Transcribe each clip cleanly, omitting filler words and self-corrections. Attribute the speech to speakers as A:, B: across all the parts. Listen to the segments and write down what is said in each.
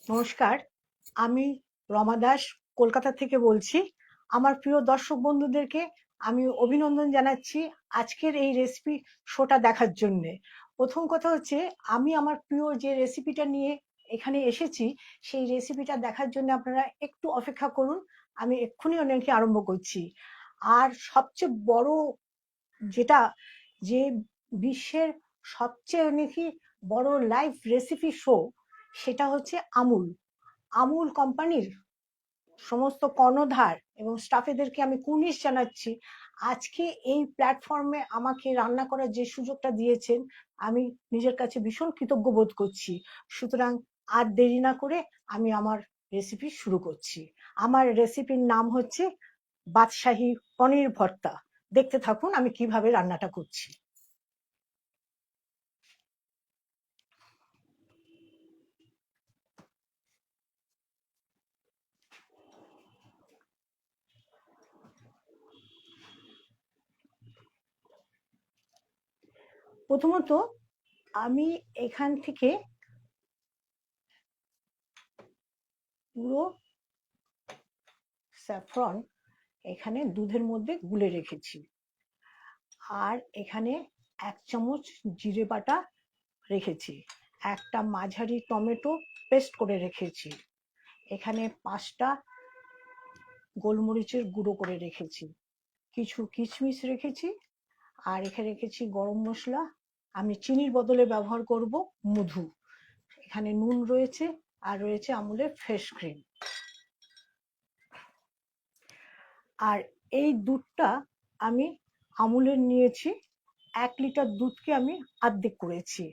A: নমস্কার, আমি রমা দাস কলকাতা থেকে বলছি। আমার প্রিয় দর্শক বন্ধুদেরকে আমি অভিনন্দন জানাচ্ছি আজকের এই রেসিপি শোটা দেখার জন্যে। প্রথম কথা হচ্ছে, আমি আমার প্রিয় যে রেসিপিটা নিয়ে এখানে এসেছি সেই রেসিপিটা দেখার জন্য আপনারা একটু অপেক্ষা করুন। আমি এক্ষুনি অনেকে আরম্ভ করছি। আর সবচেয়ে বড় যেটা, যে বিশ্বের সবচেয়ে নাকি বড় লাইভ রেসিপি শো, সেটা হচ্ছে আমুল। আমুল কোম্পানির সমস্ত কর্ণধার এবং স্টাফেদেরকে আমি কুর্নিশ জানাচ্ছি। আজকে এই প্ল্যাটফর্মে আমাকে রান্না করার যে সুযোগটা দিয়েছেন, আমি নিজের কাছে ভীষণ কৃতজ্ঞ বোধ করছি। সুতরাং আর দেরি না করে আমি আমার রেসিপি শুরু করছি। আমার রেসিপির নাম হচ্ছে বাদশাহী পনির ভর্তা। দেখতে থাকুন আমি কিভাবে রান্নাটা করছি। প্রথমত আমি এখান থেকে পুরো স্যাফরন এখানে দুধের মধ্যে গুলে রেখেছি। আর এখানে 1 চামচ জিরে বাটা রেখেছি। একটা মাঝারি টমেটো পেস্ট করে রেখেছি। এখানে 5টা গোলমরিচের গুঁড়ো করে রেখেছি। কিছু কিশমিশ রেখেছি। আর এখানে রেখেছি গরম মশলা। আমি চিনির বদলে ব্যবহার করব মধু। এখানে নুন রয়েছে, আর রয়েছে আমুলের ফ্রেশ ক্রিম। আর এই দুধটা আমি আমুলের নিয়েছি। 1 লিটার দুধকে আমি অর্ধেক করেছি।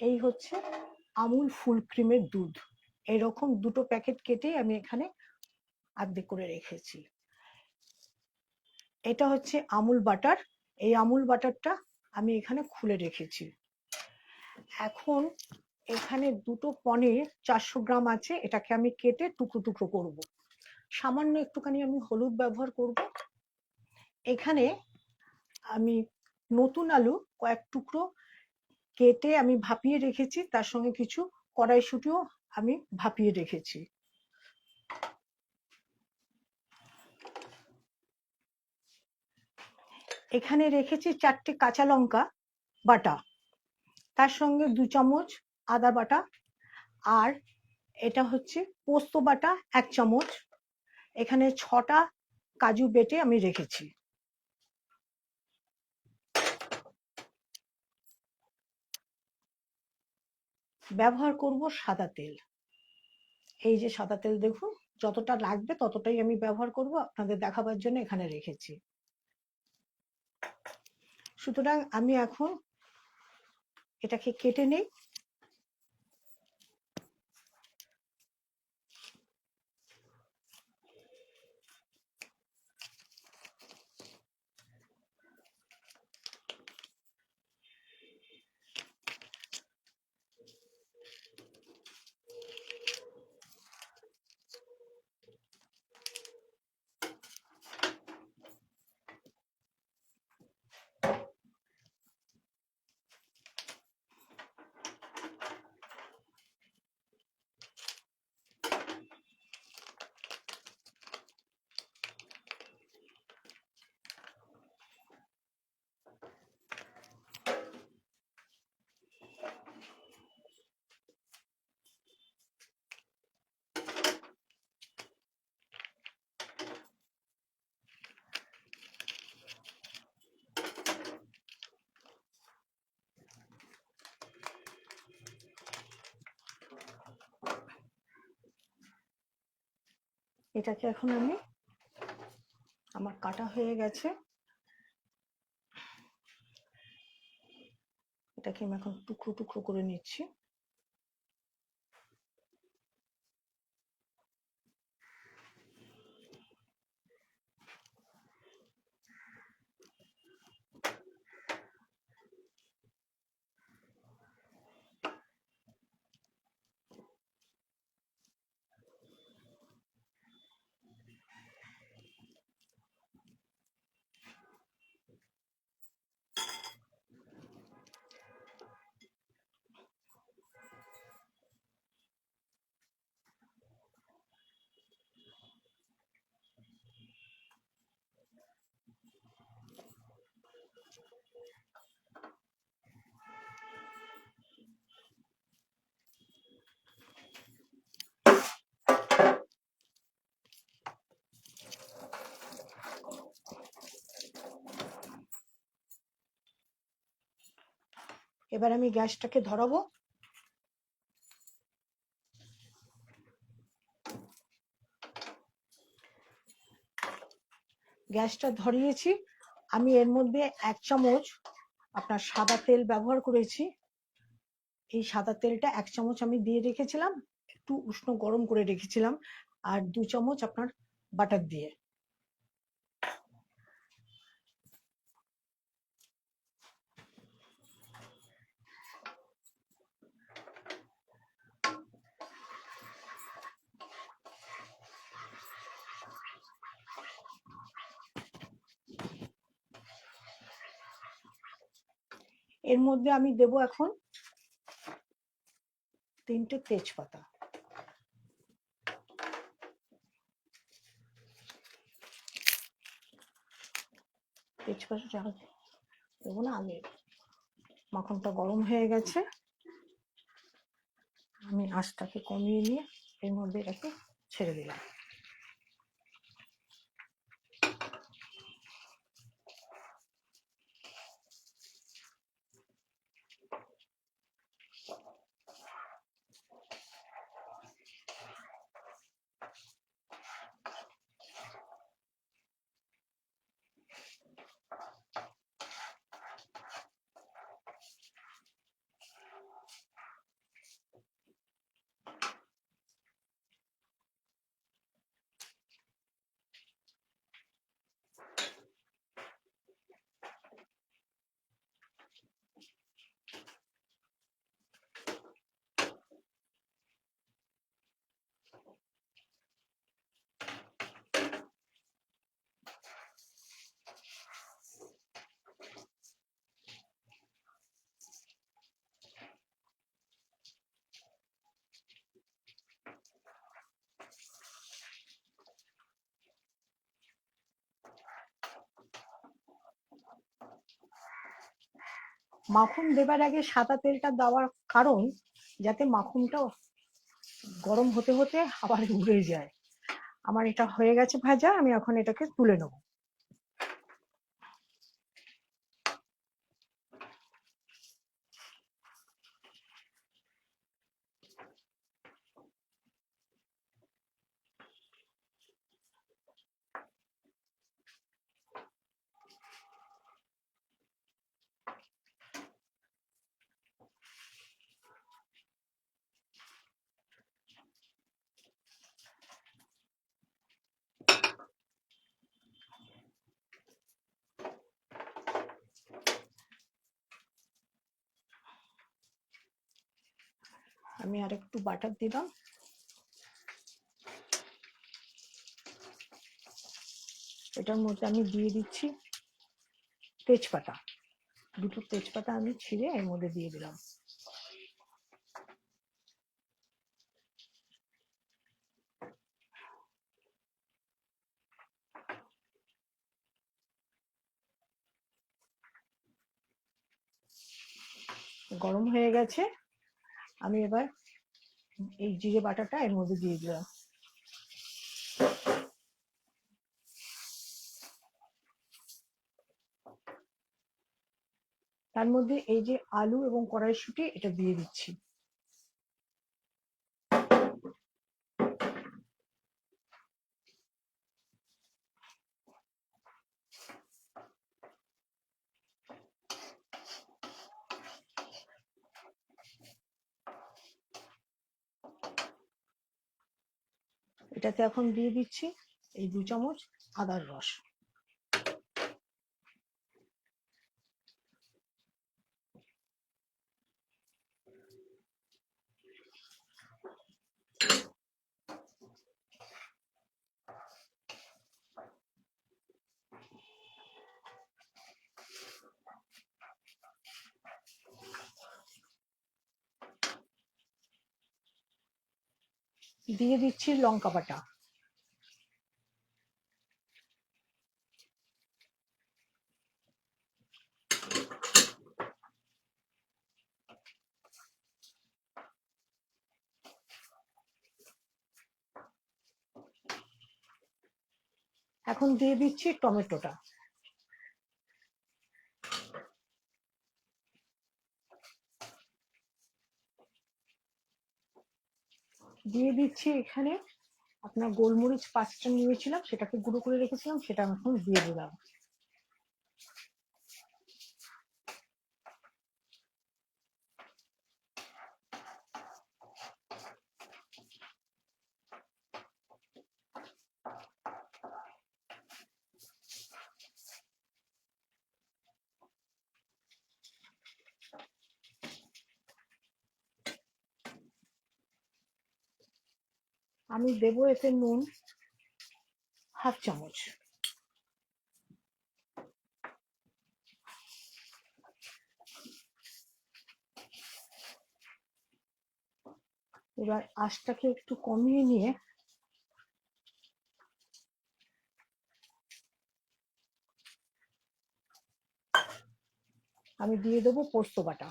A: এই হচ্ছে আমুল ফুল ক্রিমের দুধ। এরকম 2টো প্যাকেট কেটে আমি এখানে অর্ধেক করে রেখেছি। এটা হচ্ছে আমুল বাটার। এই আমুল বাটারটা আমি এখানে খুলে রেখেছি। এখন এখানে 2টো পনির 400 গ্রাম আছে, এটাকে আমি কেটে টুকরো টুকরো করব। সামান্য একটুখানি আমি হলুদ ব্যবহার করব। এখানে আমি নতুন আলু কয়েক টুকরো কেটে আমি ভাপিয়ে রেখেছি, তার সঙ্গে কিছু কড়াইশুঁটিও আমি ভাপিয়ে রেখেছি। এখানে রেখেছি 4টে কাঁচা লঙ্কা বাটা, তার সঙ্গে 2 চামচ আদা বাটা। আর এটা হচ্ছে পোস্ত বাটা 1 চামচ। এখানে 6টা কাজু বেটে আমি রেখেছি। ব্যবহার করব সাদা তেল। এই যে সাদা তেল দেখুন, যতটা লাগবে ততটাই আমি ব্যবহার করব, আপনাদের দেখাবার জন্য এখানে রেখেছি। সুতরাং আমি এখন এটাকে কেটে নেই। এটাকে এখন আমি, আমার কাটা হয়ে গেছে, এটাকে আমি এখন টুকরো টুকরো করে নিচ্ছি। এবার আমি গ্যাসটাকে ধরাবো। গ্যাসটা ধরিয়েছি। আমি এর মধ্যে 1 চামচ আপনার সাদা তেল ব্যবহার করেছি। এই সাদা তেলটা 1 চামচ আমি দিয়ে রেখেছিলাম, একটু উষ্ণ গরম করে রেখেছিলাম, আর 2 চামচ আপনার বাটার দিয়ে। এর মধ্যে আমি দেব এখন 3টে তেজপাতা। তেজপাতা দেবো না, আগে মাখনটা গরম হয়ে গেছে, আমি আঁচটাকে কমিয়ে নিয়ে এর মধ্যে এটাকে ছেড়ে দিলাম। মাখন দেবার আগে সাদা তেলটা দেওয়ার কারণ যাতে মাখনটা গরম হতে হতে আবার উড়ে যায়। আমার এটা হয়ে গেছে ভাজা, আমি এখন এটাকে তুলে নেব। আমি আর একটু বাটার দিলাম। এটার মধ্যে আমি দিয়ে দিচ্ছি তেজপাতা। 2টো তেজপাতা আমি ছিঁড়ে এর মধ্যে দিয়ে দিলাম। গরম হয়ে গেছে, আমি এবার এই জিরে বাটাটা এর মধ্যে দিয়ে দিলাম। তার মধ্যে এই যে আলু এবং কড়াইশুঁটি এটা দিয়ে দিচ্ছি। এটাতে এখন দিয়ে দিচ্ছি এই 2 চামচ আদার রস। দিয়ে দিচ্ছি লঙ্কা বাটা। এখন দিয়ে দিচ্ছি টমেটোটা। দিয়ে দিচ্ছি এখানে আপনার গোলমরিচ 5টা নিয়েছিলাম, সেটাকে গুঁড়ো করে রেখেছিলাম, সেটা এখন দিয়ে দিলাম। আমি দেবো এতে নুন 1/2 চামচ। এবার আঁচটাকে একটু কমিয়ে নিয়ে আমি দিয়ে দেবো পোস্ত বাটা।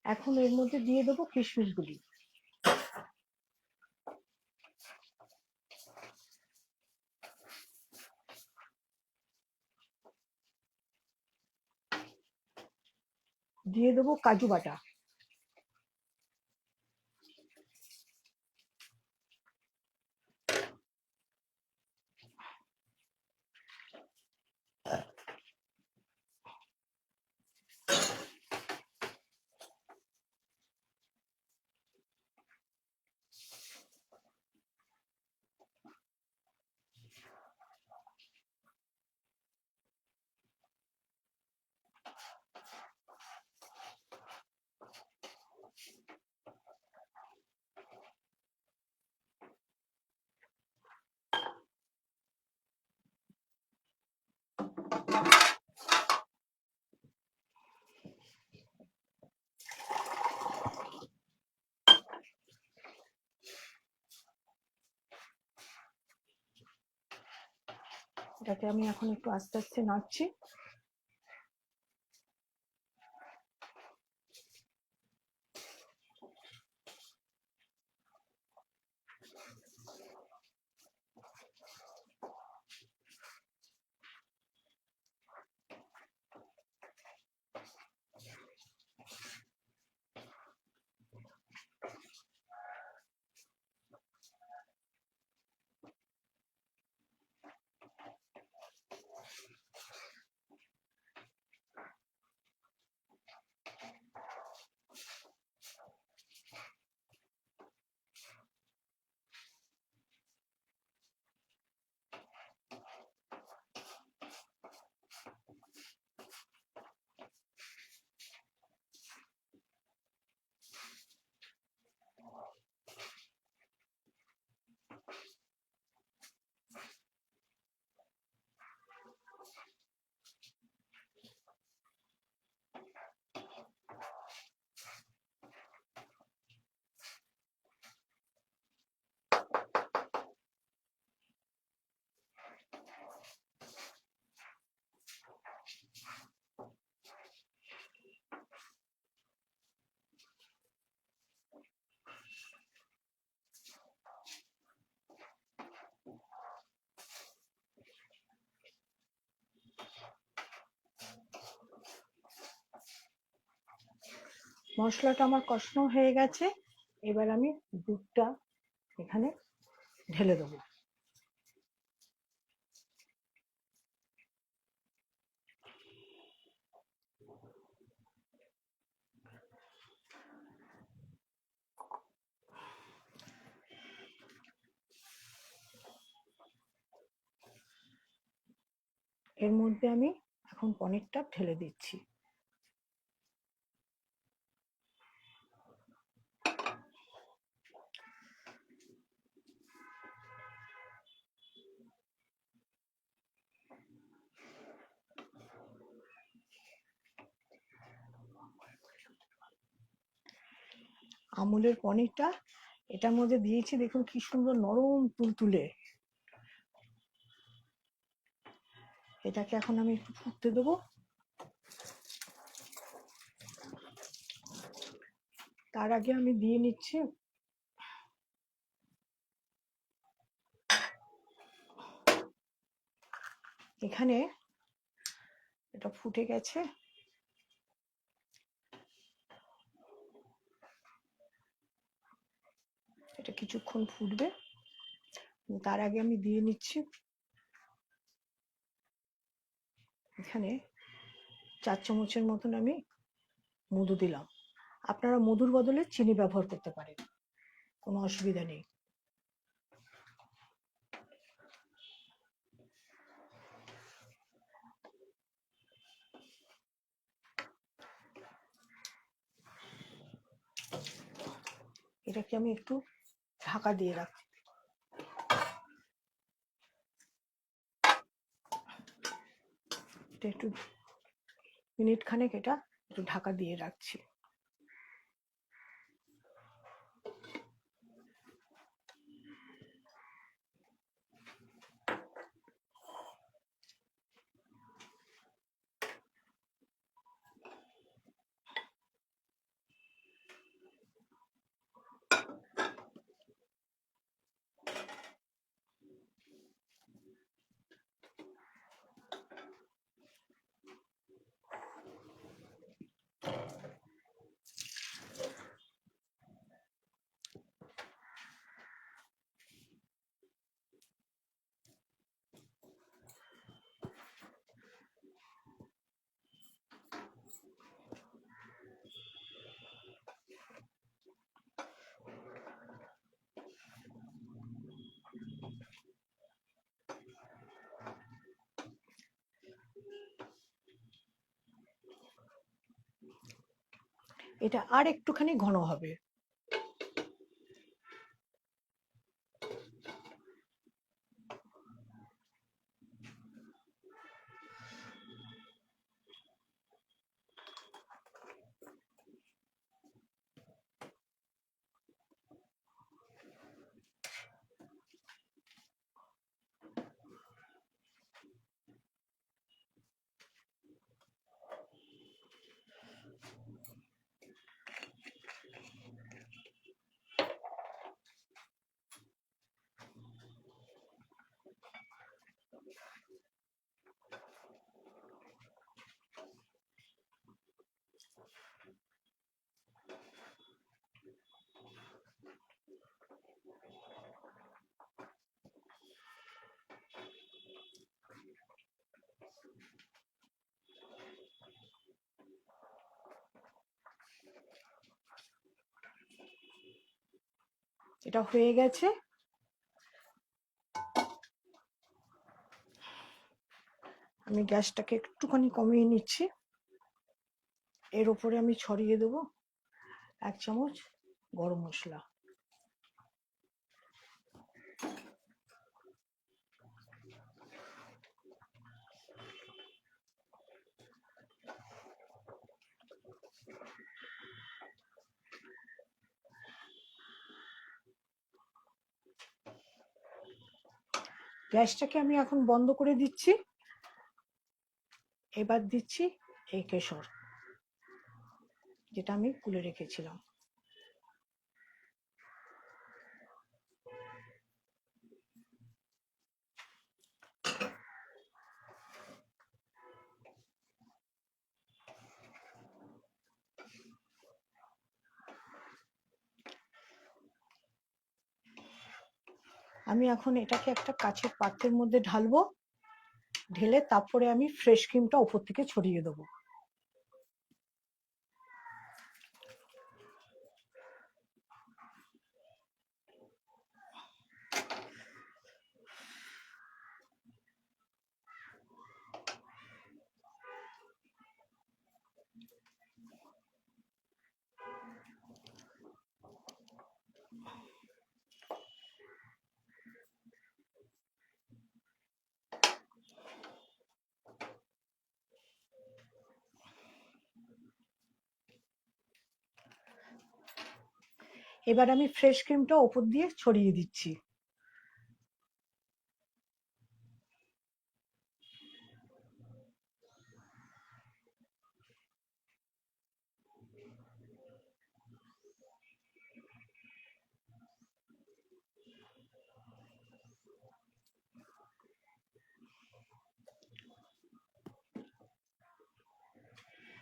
A: এখন এর মধ্যে দিয়ে দেবো কিশমিশগুলি। দিয়ে দেবো কাজু বাটা। এটাকে আমি এখন একটু আস্তে আস্তে নাড়ছি। মশলাটা আমার কষানো হয়ে গেছে, এবার আমি দুধটা এখানে ঢেলে দেবো। এর মধ্যে আমি এখন পনিরটা ঢেলে দিচ্ছি। আমুলের পনিরটা এটার মধ্যে দিয়েছি, দেখুন কি সুন্দর নরম তুলতুলে। এটাকে এখন আমি একটু ফুটতে দেবো। তার আগে আমি দিয়ে নিচ্ছি এখানে, এটা ফুটে গেছে, এটা কিছুক্ষণ ফুটবে। তার আগে আমি দিয়ে নিচ্ছি এখানে 4 চামচের মতন আমি মধু দিলাম। আপনারা মধুর বদলে চিনি ব্যবহার করতে পারেন, কোনো অসুবিধা নেই। এটাকে আমি একটু ঢাকা দিয়ে রাখছি। এটা একটু মিনিট খানেক এটা একটু ঢাকা দিয়ে রাখছি। এটা আর একটুখানি ঘন হবে। এটা হয়ে গেছে। আমি গ্যাসটাকে একটুখানি কমিয়ে নিচ্ছি। এর উপরে আমি ছড়িয়ে দেবো 1 চামচ গরম মশলা। গ্যাসটাকে আমি এখন বন্ধ করে দিচ্ছি। এবার দিচ্ছি এই কেশর, যেটা আমি গুলে রেখেছিলাম। আমি এখন এটাকে একটা কাচের পাত্রের মধ্যে ঢালবো, ঢেলে তারপরে আমি ফ্রেশ ক্রিমটা উপর থেকে ছড়িয়ে দেবো। এবার আমি ফ্রেশ ক্রিমটা ওপর দিয়ে ছড়িয়ে দিচ্ছি।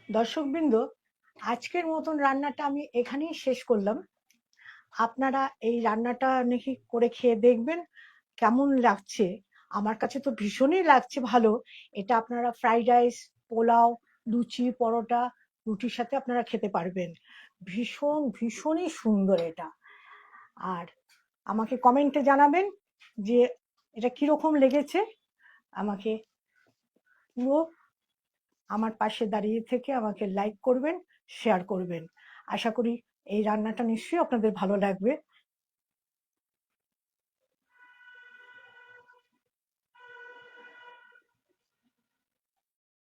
A: দর্শকবৃন্দ, আজকের মতন রান্নাটা আমি এখানেই শেষ করলাম। আপনারা এই রান্নাটা নাকি করে খেয়ে দেখবেন কেমন লাগছে। আমার কাছে তো ভীষণই লাগছে ভালো। এটা আপনারা ফ্রাইড রাইস, পোলাও, লুচি, পরোটা, রুটির সাথে আপনারা খেতে পারবেন। ভীষণই সুন্দর এটা। আর আমাকে কমেন্টে জানাবেন যে এটা কিরকম লেগেছে। আমাকে পুরো আমার পাশে দাঁড়িয়ে থেকে আমাকে লাইক করবেন, শেয়ার করবেন। আশা করি এই রান্নাটা নিশ্চয়ই আপনাদের ভালো লাগবে।